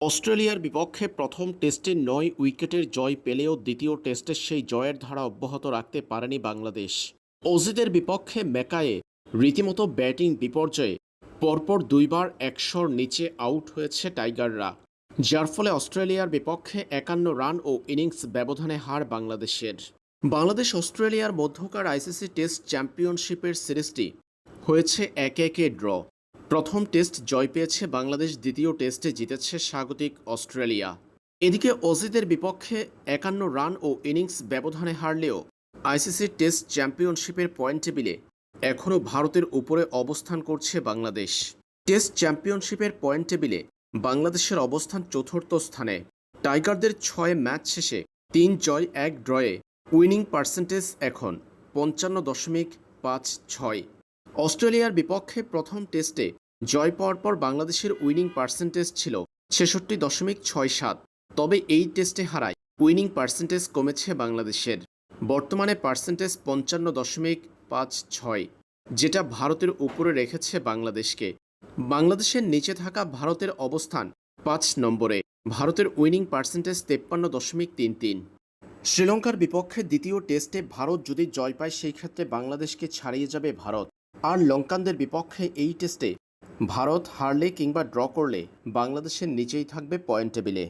অস্ট্রেলিয়ার বিপক্ষে প্রথম টেস্টে ৯ উইকেটের জয় পেলেও দ্বিতীয় টেস্টে সেই জয়ের ধারা অব্যাহত রাখতে পারেনি বাংলাদেশ। অজিদের বিপক্ষে ম্যাকায়ে রীতিমতো ব্যাটিং বিপর্যয়ে পরপর দুইবার ১০০-র নিচে আউট হয়েছে টাইগাররা, যার ফলে অস্ট্রেলিয়ার বিপক্ষে ৫১ রান ও ইনিংস ব্যবধানে হার বাংলাদেশের। বাংলাদেশ অস্ট্রেলিয়ার মধ্যকার আইসিসি টেস্ট চ্যাম্পিয়নশিপের সিরিজটি হয়েছে ১-১-এ ড্র। প্রথম টেস্ট জয় পেয়েছে বাংলাদেশ, দ্বিতীয় টেস্টে জিতেছে স্বাগতিক অস্ট্রেলিয়া। এদিকে অজিদের বিপক্ষে ৫১ রান ও ইনিংস ব্যবধানে হারলেও আইসিসি টেস্ট চ্যাম্পিয়নশিপের পয়েন্ট টেবিলে এখনও ভারতের উপরে অবস্থান করছে বাংলাদেশ। টেস্ট চ্যাম্পিয়নশিপের পয়েন্ট টেবিলে বাংলাদেশের অবস্থান চতুর্থ স্থানে। টাইগারদের ৬ ম্যাচ শেষে ৩ জয় ১ ড্রয়ে উইনিং পার্সেন্টেজ এখন ৫৫.৫৬। অস্ট্রেলিয়ার বিপক্ষে প্রথম টেস্টে জয় পাওয়ার পর বাংলাদেশের উইনিং পার্সেন্টেজ ছিল ৬৬.৬৭। তবে এই টেস্টে হারায় উইনিং পার্সেন্টেজ কমেছে বাংলাদেশের। বর্তমানে পার্সেন্টেজ ৫৫.৫৬, যেটা ভারতের উপরে রেখেছে বাংলাদেশকে। বাংলাদেশের নিচে থাকা ভারতের অবস্থান ৫ নম্বরে। ভারতের উইনিং পার্সেন্টেজ ৫৩.৩৩। শ্রীলঙ্কার বিপক্ষে দ্বিতীয় টেস্টে ভারত যদি জয় পায়, সেই ক্ষেত্রে বাংলাদেশকে ছাড়িয়ে যাবে ভারত। আর লঙ্কানদের বিপক্ষে এই টেস্টে ভারত হারলে কিংবা ড্র করলে বাংলাদেশের নিচেই থাকবে পয়েন্ট টেবিলে।